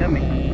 kami.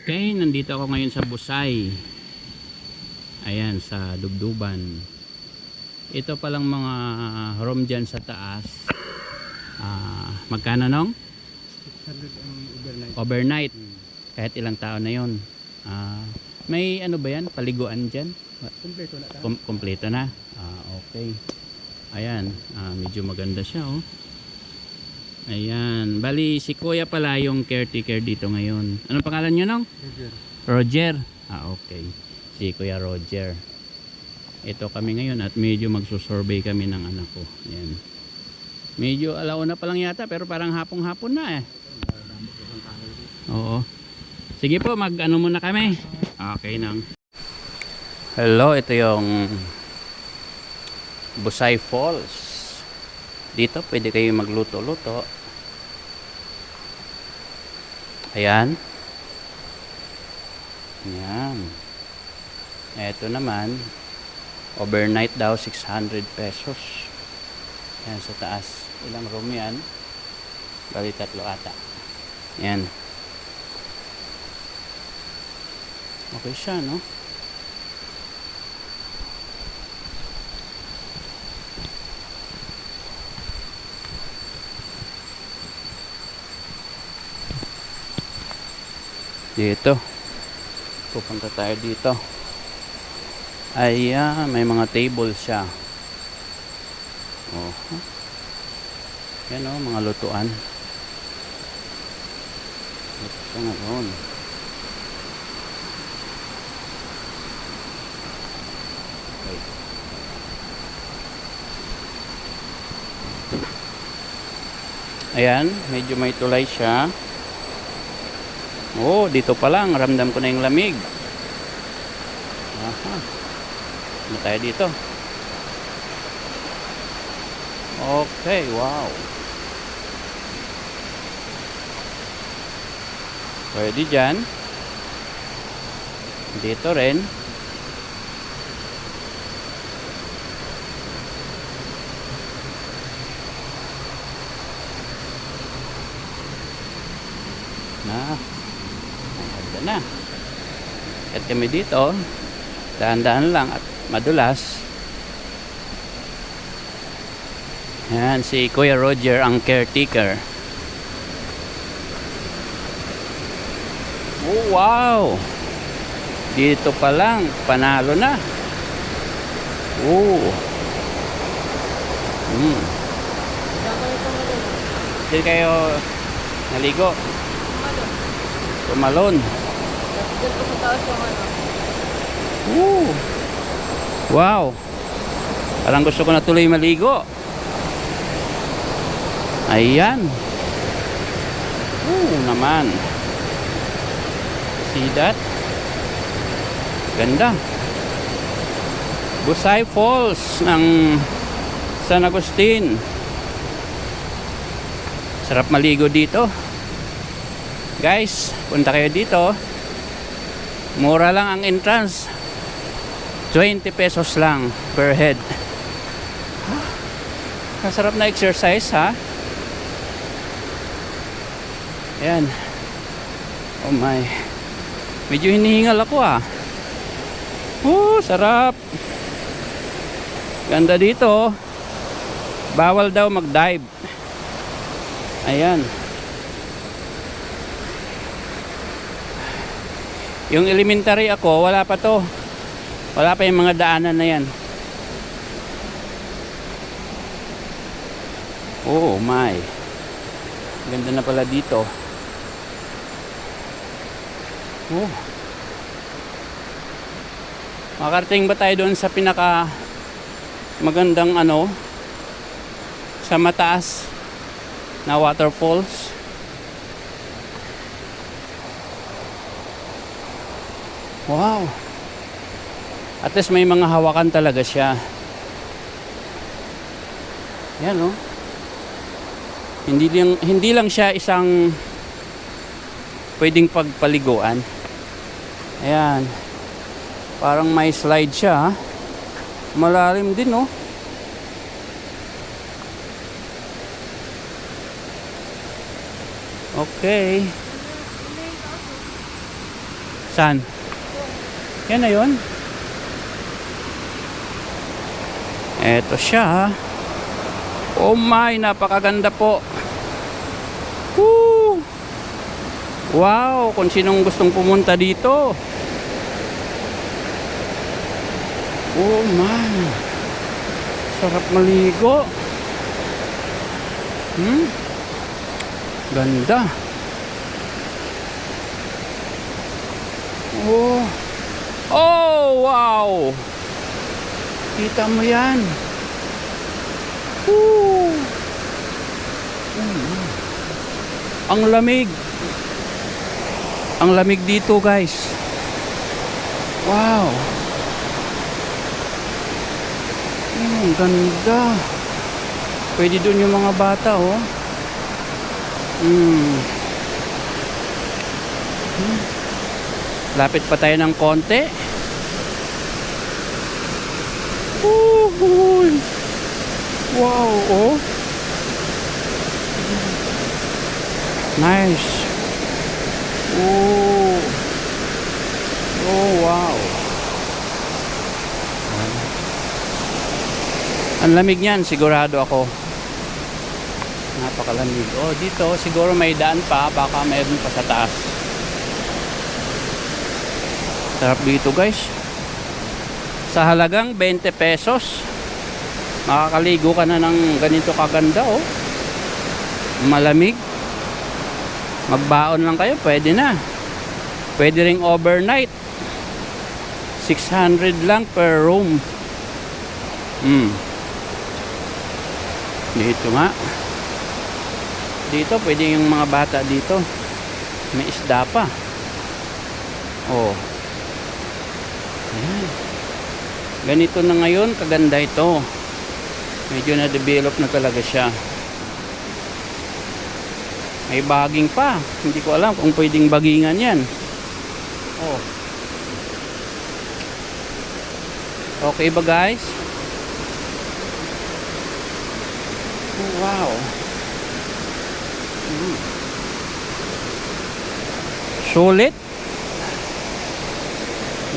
Okay, nandito ako ngayon sa Busay. Ayan, sa Dubduban. Ito palang mga room dyan sa taas. Magkano nong? 600 ang overnight. Overnight. Kahit ilang tao na yon. May ano ba yan? Paliguan dyan? Kompleto na ta. Kompleto na? Okay. Ayan, medyo maganda siya oh. Ayan, bali si Kuya pala yung caretaker dito ngayon. Anong pangalan nyo nong? Roger. Roger. Okay. Si Kuya Roger. Ito kami ngayon at medyo magsusurvey kami ng anak ko. Ayan. Medyo alauna pa lang yata pero parang hapong-hapon na eh. Oo. Sige po, mag ano muna kami. Okay nang. Hello, ito yung Busay Falls. Dito pwede kayo magluto-luto. Ayan. Ayan. Ito naman, overnight daw 600 pesos. Ayan sa taas. Ilang room yan? Bali 3 ata. Ayan. Okay siya, no? Dito. Pupunta tayo dito. Ayan, may mga table siya. Oh. Yan o, mga lutuan. Ito siya ngayon. Okay. Ayan, medyo may tulay siya. Oh, dito pa lang, ramdam ko na yung lamig. Aha. Ano tayo dito? Okay, wow. Pwede dyan. Dito rin. Maganda na. At kami dito, daan-daan lang at madulas. Yan, si Kuya Roger ang caretaker. Oh, wow! Dito pa lang, panalo na. Oh. Hindi kayo naligo? Tumalon. Wow. Parang gusto ko na tuloy maligo. Ayan. Naman. See that? Ganda. Busay Falls ng San Agustin. Sarap maligo dito. Guys, punta kayo dito. Mura lang ang entrance. 20 pesos lang per head. Masarap na exercise, ha? Ayan. Oh my. Medyo hinihingal ako, ah. Sarap. Ganda dito. Bawal daw mag-dive. Ayan. Yung elementary ako, wala pa to. Wala pa yung mga daanan na yan. Oh my. Ganda na pala dito. Makarating ba tayo doon sa pinaka magandang sa mataas na waterfalls? Wow. At least may mga hawakan talaga siya. Yan, oh. Hindi lang siya isang pwedeng pagpaliguan. Ayan. Parang may slide siya, ha? Malalim din, oh. Okay. Saan? Yan na yun. Eto siya. Oh my, napakaganda po. Woo! Wow, kung sinong gustong pumunta dito. Oh my. Sarap maligo. Ganda. Oh, wow. Kita mo yan. Ang lamig. Ang lamig dito, guys. Wow. Ang ganda. Pwede doon yung mga bata, oh. Lapit pa tayo ng konti. Uy. Wow, oh. Nice. Oh. Oh, wow. Ang lamig niyan, sigurado ako. Napakalamig. Oh, dito siguro may daan pa, baka mayroon pa sa taas. Sarap dito, guys. Sa halagang 20 pesos, makakaligo ka na ng ganito kaganda, oh. Malamig. Magbaon lang kayo, pwede na. Pwede ring overnight. 600 lang per room. Dito nga. Dito pwede yung mga bata dito. May isda pa. Oh. Ayan. Ganito na ngayon, kaganda ito. Medyo na-develop na talaga siya. May baging pa. Hindi ko alam kung pwedeng bagingan yan. Oh. Okay ba, guys? Oh, wow. Sulit.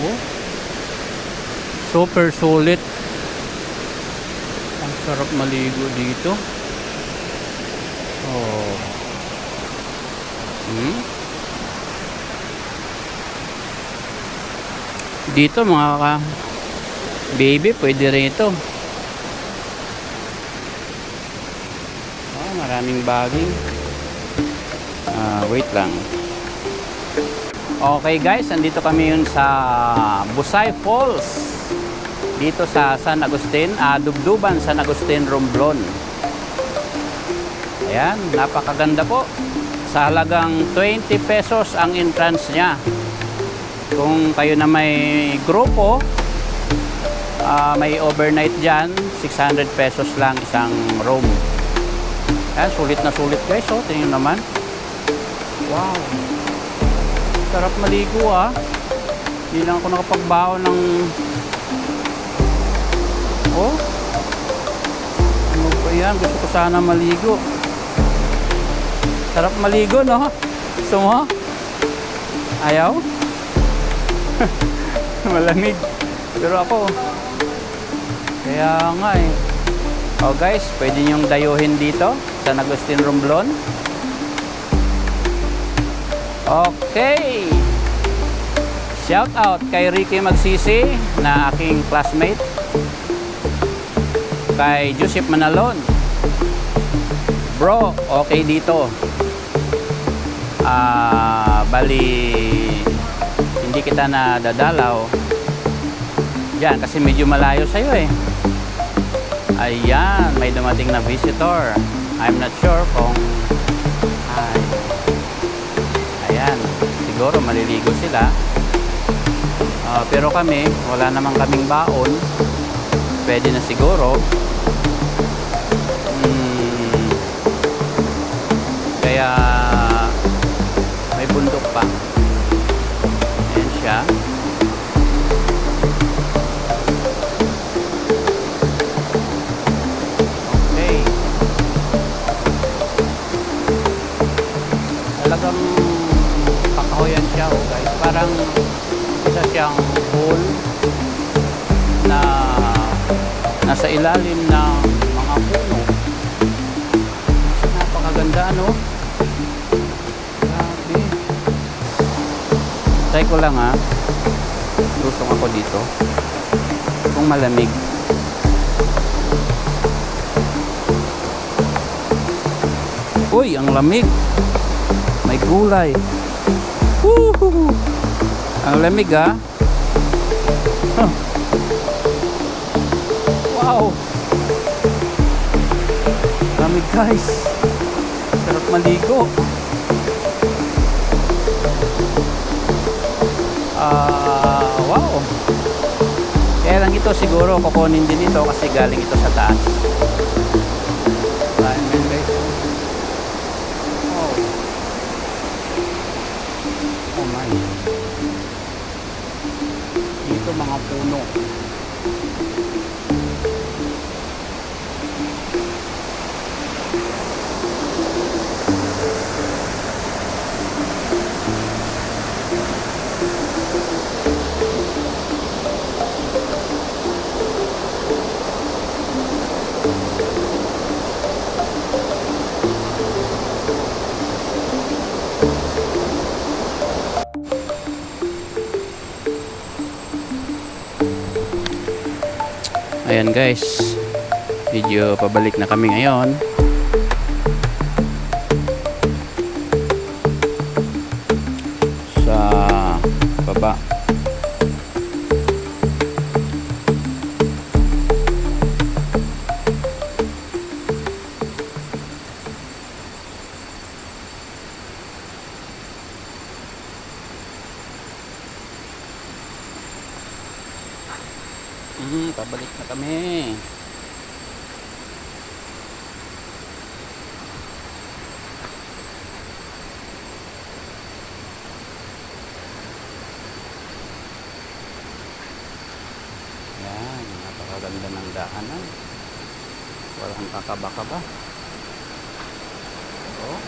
Oh. Super sulit. Ang sarap maligo dito. Oh. Dito mga baby, pwede rin ito. Oh, maraming baging. Wait lang. Okay guys, andito kami yun sa Busay Falls. Dito sa San Agustin, Dubduban, San Agustin, Romblon. Ayan, napakaganda po. Sa halagang 20 pesos ang entrance niya. Kung kayo na may grupo, may overnight dyan, 600 pesos lang isang room. Ayan, sulit na sulit guys, oh, tingnan naman. Wow, sarap maligo ah. Hindi lang ako nakapagbaon ng oh, ano ba yan, gusto ko sana maligo. Sarap maligo, no? Gusto mo? Ayaw? Malamig. Pero ako, kaya nga eh. Oh guys, pwede nyong dayuhin dito San Agustin, Romblon. Okay. Shout out kay Ricky Magsisi na aking classmate. Kay Joseph Manalon. Bro, okay dito. Bali hindi kita na dadalaw diyan kasi medyo malayo sa'yo eh. Ayan, may dumating na visitor. I'm not sure kung ayan, siguro maliligo sila. Pero kami, wala naman kaming baon. Pwede na siguro. Kaya may bundok pa. Ayan siya. Okay. Talagang kakahoyan siya, oh guys. Parang isa siyang hole na nasa ilalim ng mga puno. Napakaganda, no? Grabe. Try ko lang ha. Lusong ako dito. Kung malamig. Uy, ang lamig. May gulay. Woohoo! Ang lamig ha. Huh. Wow. Lamig guys. Sarap maligo. Wow. ito siguro kukunin din ito kasi galing ito sa taas. Ayan yan guys. Oh. Oh my. Dito mga puno. Ayan guys, medyo pabalik na kami ngayon. Sa baba. Pabalik na kami. Yan, napakaganda ng daanan. Walang kakaba-kaba. Oh.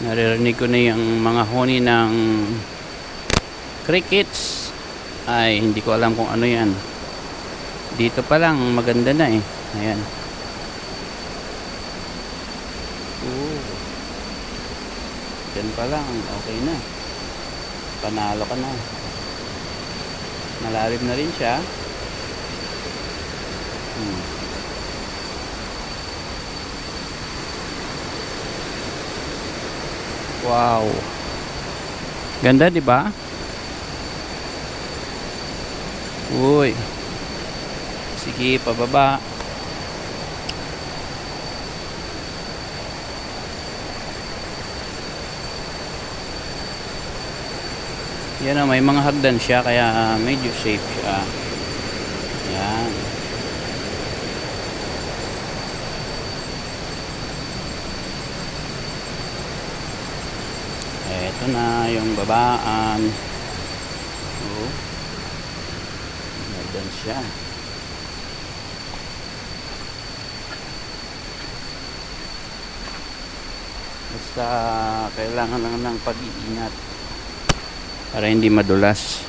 Naririnig ko na yung mga huni ng crickets. Ay, hindi ko alam kung ano yan. Dito pa lang, maganda na eh. Ayan. Oo. Diyan pa lang, okay na. Panalo ka na. Malalim na rin siya. Wow. Ganda, 'di ba? Uy. Sige, pababa. Yan na, may mga hagdan siya kaya medyo safe siya. Yan. Ito na yung babaan. Oh. Hagdan siya. Basta kailangan lang ng pag-iingat para hindi madulas.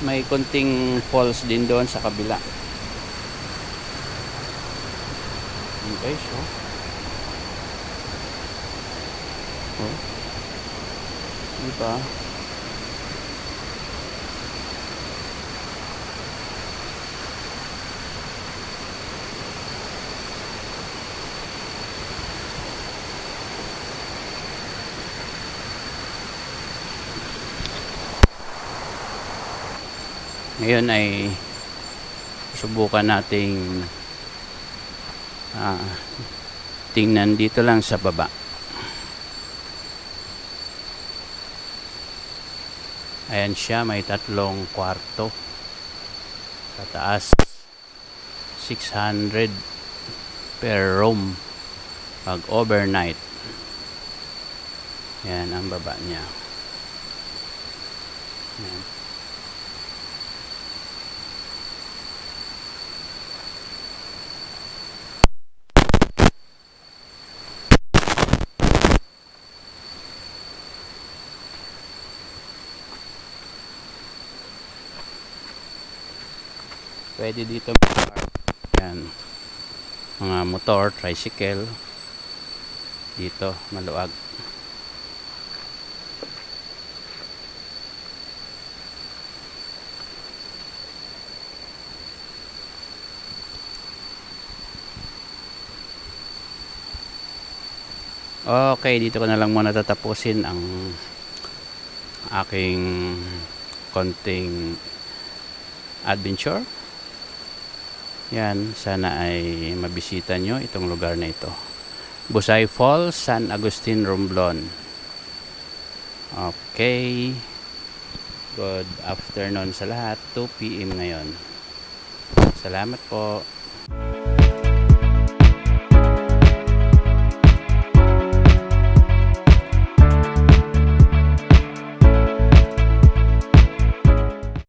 May konting falls din doon sa kabila. Okay, so oh. Diba? Ngayon ay subukan nating tingnan dito lang sa baba. Ayan siya, may 3 kwarto. Sa taas 600 per room pag overnight. Yan ang baba niya. Yan. Pwede dito yan, mga motor, tricycle dito, maluwag. Okay, dito ko na lang muna tatapusin ang aking konting adventure. Yan, sana ay mabisita nyo itong lugar na ito. Busay Falls, San Agustin, Romblon. Okay. Good afternoon sa lahat. 2 p.m. ngayon. Salamat po.